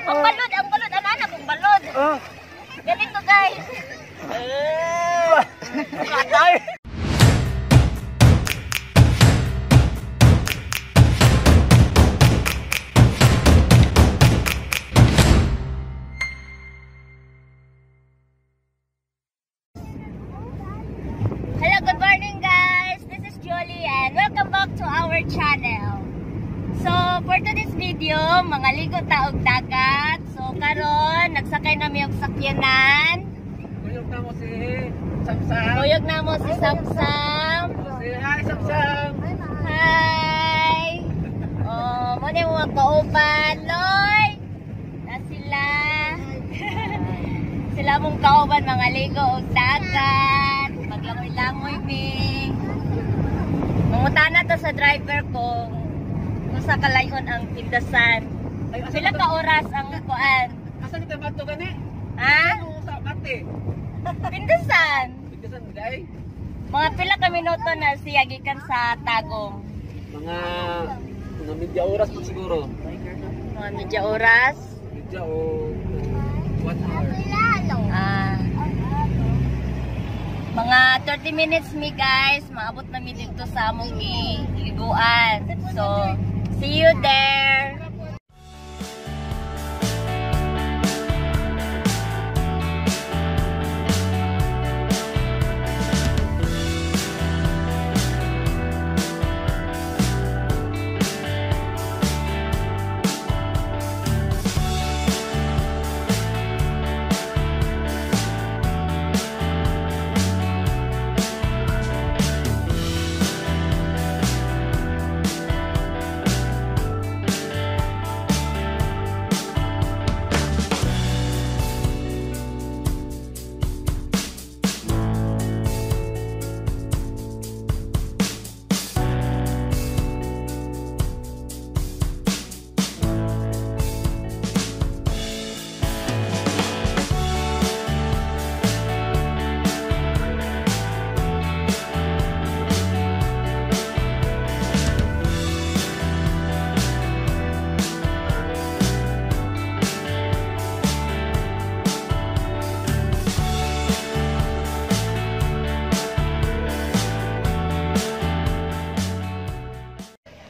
Ang balod, ano anak kong balod. Ganito guys. Katay. Hello, good morning guys. This is Jolie and welcome back to our channel. So, for today's video, mga ligo taog dagat. So, karon nagsakay namin yung sakyanan. Kuyog na mo si Samsam. Kuyog na mo si Samsam. Hi Samsam. Hi. Oh, mo na yung mga kauban, Loy. Na sila. Sila mong kauban, mga ligo og dagat. Maglangoy-langoy mi. Manguta na to sa driver ko kung sa kalayon ang Pindasan. Pila ka oras ang kuan? Asa ni bato gani? Ha? Sa Mate. Pindasan. Pindasan day. Mga pila ka minuto na siya gikan sa Tagum. Mga media oras po siguro. Mga medya oras. Media o 1 hour. Mga 30 minutes mi guys, maabot na mi dito sa among liguan. So, see you there.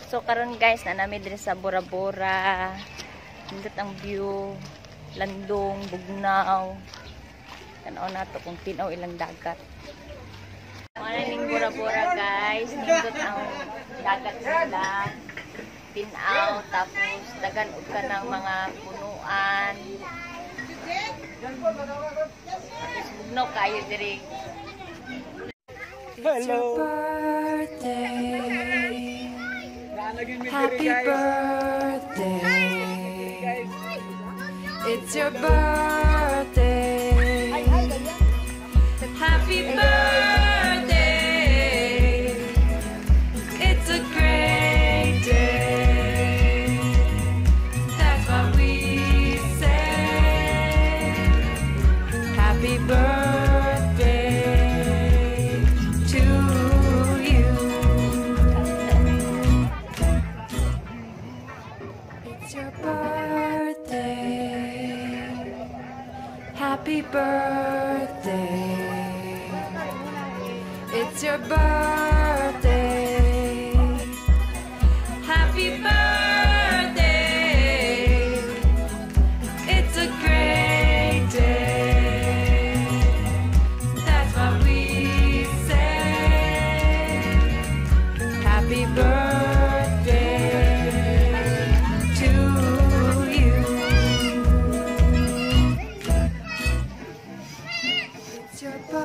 So karon guys, na namin dire sa Bora Bora. Hindot ang view, landong, bugnaw. Tanaw nato kung tinaw ilang dagat. Wala ning Bora Bora guys, hindot ang dagat nila. Tinaw, tapos dagan og kanang mga punuan. Tapos bugnaw kayo dire. Hello. Happy birthday. It's your birthday. Happy birthday. It's a great day. That's what we say. Happy birthday to you. It's your birthday. Happy birthday. It's your birthday. Happy birthday. It's a great day. That's what we say. Happy birthday to you. It's your birthday.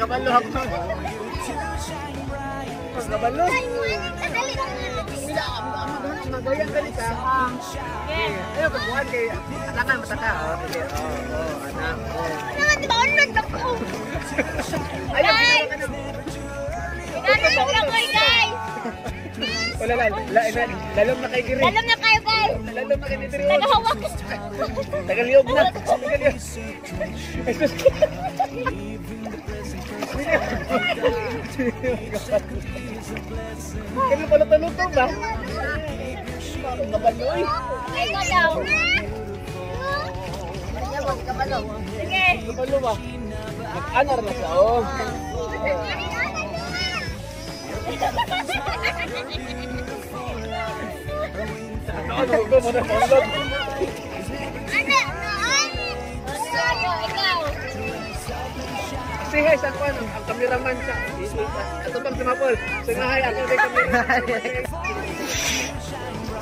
Kabalo ako. Kabalo. Magayan dali ka. Ayo pagbuhan kay atangan mataka. Sige. Anak. Ano di ba unod ako? Ayo. Lalom na kayo guys. Wala lalom na kay Giri. Lalom na kayo guys. Lalom na kay Giri. Nagahawak. Tagaliyog na. Kaya pala talutong ba? Kabaloy. Ay ko daw. Sige. Kabalo ba? Nag-anar na siya, oh. Ano ko mo na panglog? Ikaw. Say hi sa kwan, ang kameraman siya. Ato bang sumapol? Say hi, ako may kamera.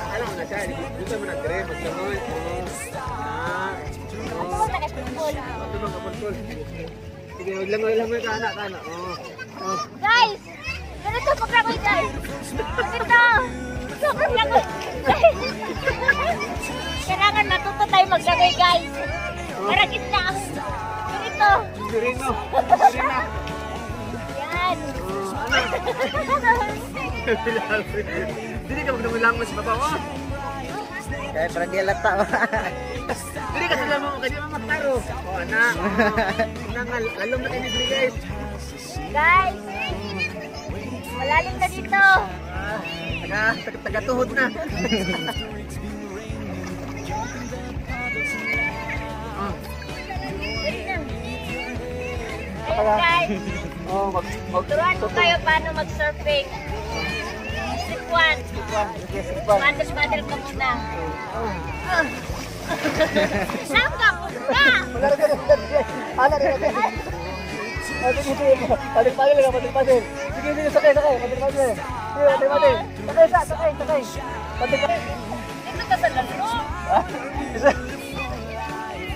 Alam mo na siya, dito mo nag-gre, magkamoy. Ito bang kapulpul? Sige, huwag lang mo ka anak. Guys! Ganito pagkakoy guys! Ganito! Sobrang lagoy! Kailangan matuto tayo maglagoy guys! Para kita ang ganito! Sirino! Yan! Dili ka magdamulang mas babaw, oh! Kaya para di alata. Dili ka sila mo, kanya mamataro! O anak! Nangal, lalong na kayo ni guys! Guys! Malalim na dito! Taga-tuhod na! Ayun guys! Oh, Turuan ko kayo paano mag-surfing. Step 1. Paddle ka muna. Saan ka muna? Patil-patil. Sige, sakay. Patil-patil. Sakay. Patil-patil. Dito ka sa lalo.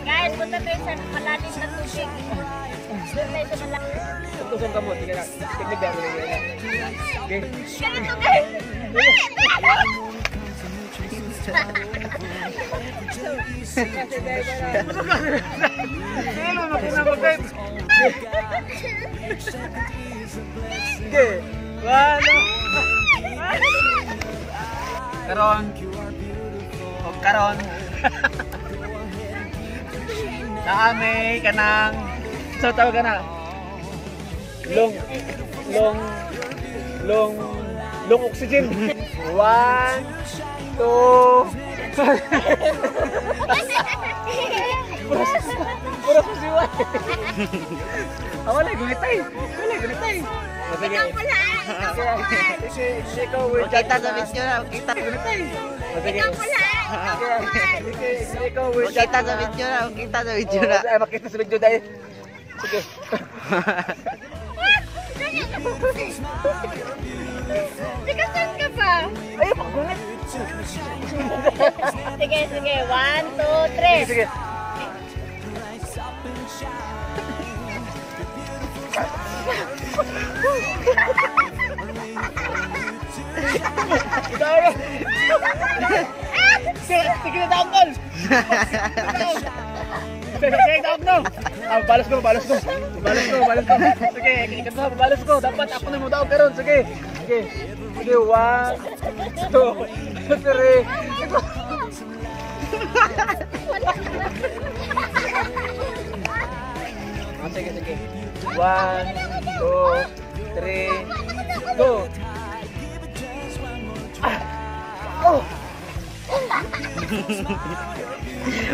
Guys, punta tayo sa malalim na tubig. Doon tayo sa malalim. Tutusan ka mo. Sige na. Tignig na. Okay. Ganito guys! Hello, makinabagay. Sige. Wala. Karon. Naamay kanang so tawag ka na. Long oxygen. 1 2 Puras mo siwa. Wala, gunitay. Sige. Ikaw, wait. Kita sa video na. Kita. Gunitay. Sige. Ikaw, wait. Kita sa video na. Kita sa video na. Ay, makita sa video dahil. Sige. Sige, saan ka ba? Ay, pakunit. Sige. 1, 2, 3. Sige. Sige na daon tol. Sige daon no. Balas ko. Sige, ikat mo balas ko. Dapat ako na mo daon karon. Sige. 1 2 3. Sige. 1 2 3 go.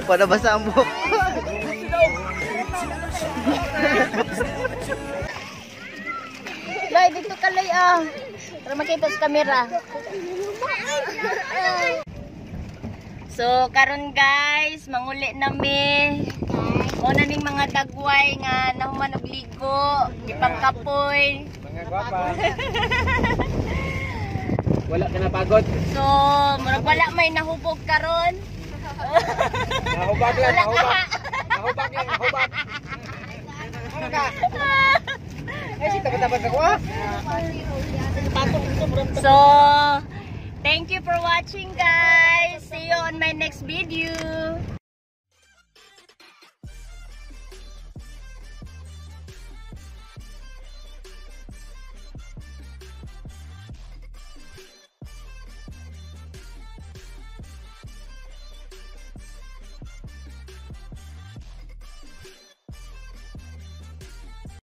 Pada basa ang buhok. Loy, dito ka Loy para makita sa camera. So, karon guys, manguli nami. Una ning mga dagway nga nahuman og ligo, ipangkapoy. Mga gwapa. Wala ka na pagod. So, murag wala may nahubog karon. Nahubag lang. So, thank you for watching guys. See you on my next video.